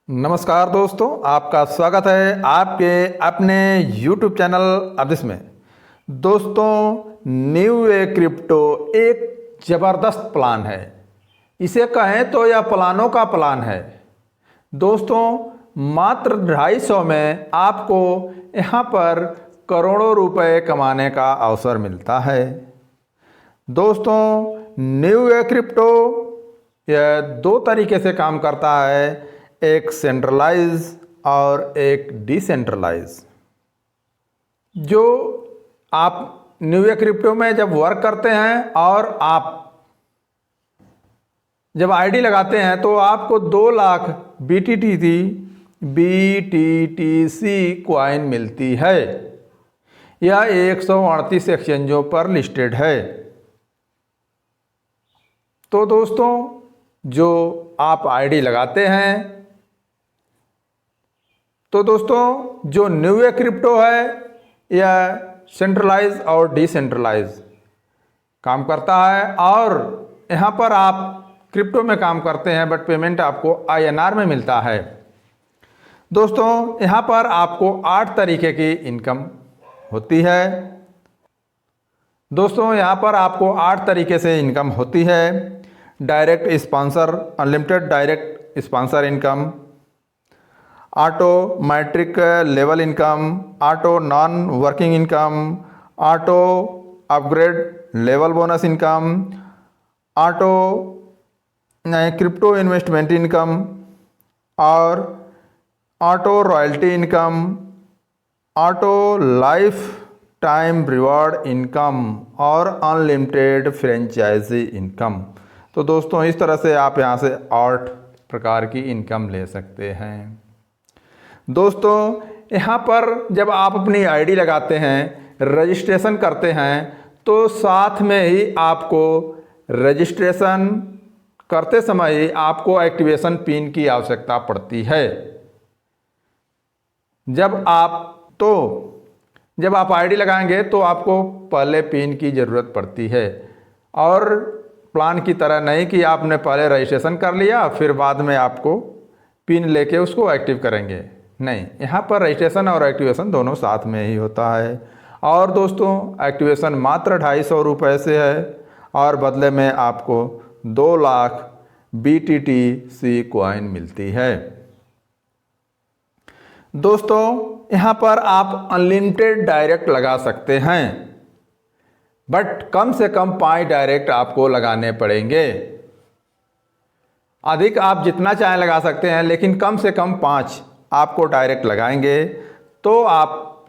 नमस्कार दोस्तों, आपका स्वागत है आपके अपने YouTube चैनल अब्दिस में। दोस्तों, न्यू ए क्रिप्टो एक ज़बरदस्त प्लान है। इसे कहें तो यह प्लानों का प्लान है। दोस्तों, मात्र 250 में आपको यहाँ पर करोड़ों रुपए कमाने का अवसर मिलता है। दोस्तों, न्यू ए क्रिप्टो यह दो तरीके से काम करता है, एक सेंट्रलाइज और एक डिसेंट्रलाइज। जो आप न्यू ए क्रिप्टो में जब वर्क करते हैं और आप जब आईडी लगाते हैं तो आपको 2 लाख BTTC कॉइन मिलती है। यह 138 एक्सचेंजों पर लिस्टेड है। तो दोस्तों, जो आप आईडी लगाते हैं, तो दोस्तों जो न्यू ए क्रिप्टो है यह सेंट्रलाइज और डिसेंट्रलाइज काम करता है। और यहाँ पर आप क्रिप्टो में काम करते हैं बट पेमेंट आपको INR में मिलता है। दोस्तों, यहाँ पर आपको 8 तरीके की इनकम होती है। दोस्तों, यहाँ पर आपको 8 तरीके से इनकम होती है। Direct sponsor, unlimited direct sponsor income, automatic level income, auto non working income, auto upgrade level bonus income, auto crypto investment income और auto royalty income, auto lifetime reward income और unlimited franchise income. तो दोस्तों, इस तरह से आप यहाँ से 8 प्रकार की इनकम ले सकते हैं। दोस्तों, यहाँ पर जब आप अपनी आईडी लगाते हैं, रजिस्ट्रेशन करते हैं, तो साथ में ही आपको रजिस्ट्रेशन करते समय ही आपको एक्टिवेशन पिन की आवश्यकता पड़ती है। जब आप आईडी लगाएंगे तो आपको पहले पिन की ज़रूरत पड़ती है। और प्लान की तरह नहीं कि आपने पहले रजिस्ट्रेशन कर लिया फिर बाद में आपको पिन लेके उसको एक्टिव करेंगे। नहीं, यहाँ पर रजिस्ट्रेशन और एक्टिवेशन दोनों साथ में ही होता है। और दोस्तों, एक्टिवेशन मात्र 250 रुपये से है और बदले में आपको 2 लाख BTTC कॉइन मिलती है। दोस्तों, यहाँ पर आप अनलिमिटेड डायरेक्ट लगा सकते हैं बट कम से कम 5 डायरेक्ट आपको लगाने पड़ेंगे। अधिक आप जितना चाहें लगा सकते हैं, लेकिन कम से कम 5 आपको डायरेक्ट लगाएंगे तो आप,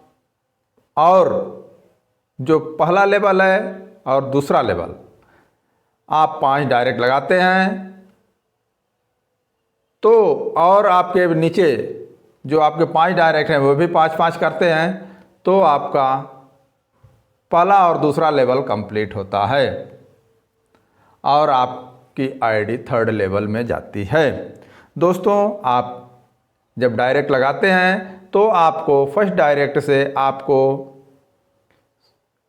और जो पहला लेवल है और दूसरा लेवल, आप 5 डायरेक्ट लगाते हैं तो, और आपके नीचे जो आपके 5 डायरेक्ट हैं वो भी 5-5 करते हैं तो आपका पहला और दूसरा लेवल कंप्लीट होता है और आपकी आईडी 3rd लेवल में जाती है। दोस्तों, आप जब डायरेक्ट लगाते हैं तो आपको फर्स्ट डायरेक्ट से आपको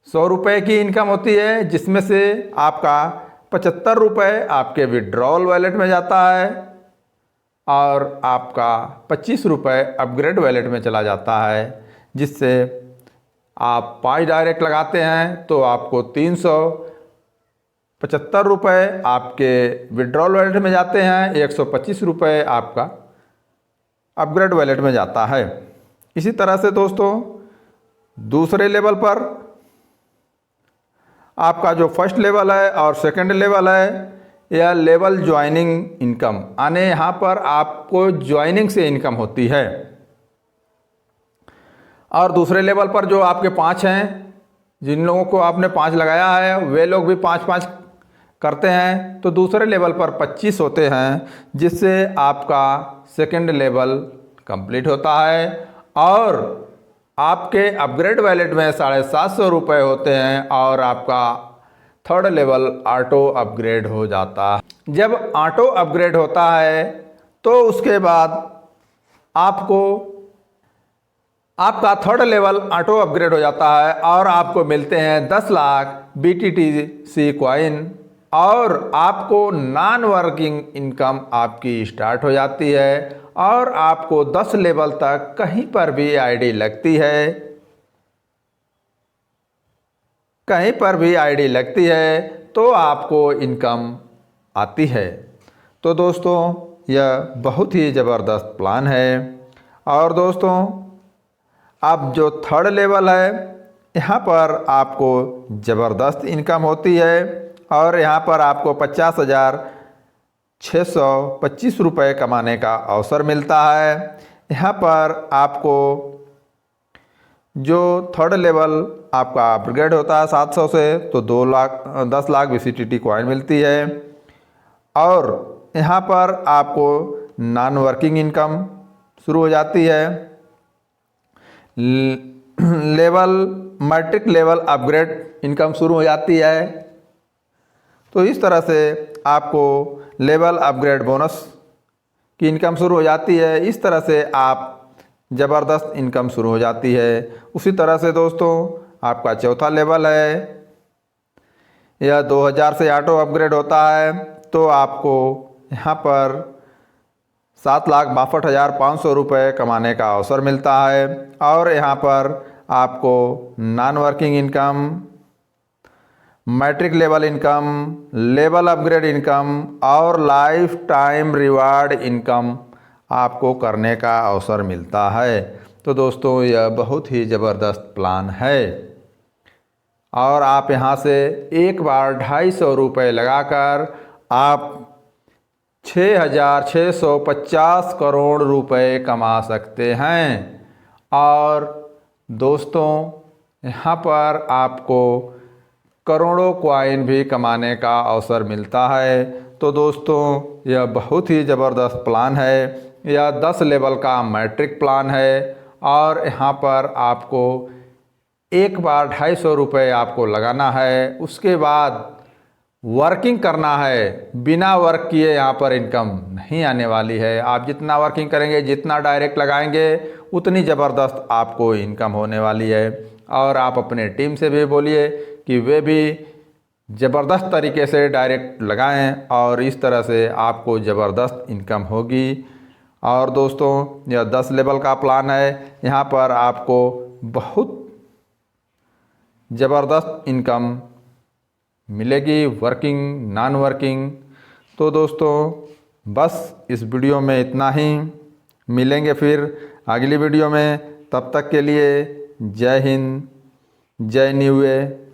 100 रुपये की इनकम होती है, जिसमें से आपका 75 रुपये आपके विड्रॉल वॉलेट में जाता है और आपका 25 रुपये अपग्रेड वॉलेट में चला जाता है। जिससे आप 5 डायरेक्ट लगाते हैं तो आपको 375 रुपये आपके विड्रॉल वॉलेट में जाते हैं, 125 रुपये आपका अपग्रेड वॉलेट में जाता है। इसी तरह से दोस्तों, दूसरे लेवल पर आपका जो फर्स्ट लेवल है और सेकंड लेवल है, यह लेवल ज्वाइनिंग इनकम, यानी यहाँ पर आपको ज्वाइनिंग से इनकम होती है। और दूसरे लेवल पर जो आपके 5 हैं, जिन लोगों को आपने 5 लगाया है वे लोग भी 5-5 करते हैं तो दूसरे लेवल पर 25 होते हैं, जिससे आपका सेकंड लेवल कंप्लीट होता है और आपके अपग्रेड वॉलेट में 750 रुपये होते हैं और आपका 3rd लेवल ऑटो अपग्रेड हो जाता है। जब ऑटो अपग्रेड होता है तो उसके बाद आपका 3rd लेवल ऑटो अपग्रेड हो जाता है और आपको मिलते हैं 10 लाख BTTC कॉइन और आपको नॉन वर्किंग इनकम आपकी स्टार्ट हो जाती है और आपको 10 लेवल तक कहीं पर भी आईडी लगती है, कहीं पर भी आईडी लगती है तो आपको इनकम आती है। तो दोस्तों यह बहुत ही ज़बरदस्त प्लान है। और दोस्तों अब जो थर्ड लेवल है यहाँ पर आपको ज़बरदस्त इनकम होती है और यहाँ पर आपको 50,625 रुपये कमाने का अवसर मिलता है। यहाँ पर आपको जो थर्ड लेवल आपका अपग्रेड होता है 700 से तो 10 लाख VCTT कॉइन मिलती है। और यहाँ पर आपको नॉन वर्किंग इनकम शुरू हो जाती है। Level matrix level upgrade income शुरू हो जाती है। तो इस तरह से आपको लेवल अपग्रेड बोनस की इनकम शुरू हो जाती है। इस तरह से आप ज़बरदस्त इनकम शुरू हो जाती है। उसी तरह से दोस्तो62 आपका चौथा लेवल है, यह 2000 से ऑटो अपग्रेड होता है तो आपको यहाँ पर 7,62,500 रुपये कमाने का अवसर मिलता है। और यहाँ पर आपको non working income, matrix level income, level upgrade income और लाइफ टाइम रिवार्ड इनकम आपको करने का अवसर मिलता है। तो दोस्तों यह बहुत ही ज़बरदस्त प्लान है और आप यहाँ से एक बार 250 रुपये लगाकर आप 6,650 करोड़ रुपए कमा सकते हैं। और दोस्तों यहाँ पर आपको करोड़ों कॉइन भी कमाने का अवसर मिलता है। तो दोस्तों यह बहुत ही ज़बरदस्त प्लान है। यह 10 लेवल का मैट्रिक प्लान है और यहाँ पर आपको एक बार 250 रुपये आपको लगाना है। उसके बाद वर्किंग करना है, बिना वर्क किए यहाँ पर इनकम नहीं आने वाली है। आप जितना वर्किंग करेंगे, जितना डायरेक्ट लगाएंगे उतनी ज़बरदस्त आपको इनकम होने वाली है। और आप अपने टीम से भी बोलिए कि वे भी ज़बरदस्त तरीके से डायरेक्ट लगाएं और इस तरह से आपको ज़बरदस्त इनकम होगी। और दोस्तों यह 10 लेवल का प्लान है। यहाँ पर आपको बहुत ज़बरदस्त इनकम मिलेगी, वर्किंग नॉन वर्किंग। तो दोस्तों बस इस वीडियो में इतना ही, मिलेंगे फिर अगली वीडियो में। तब तक के लिए जय हिंद, जय न्यू वे।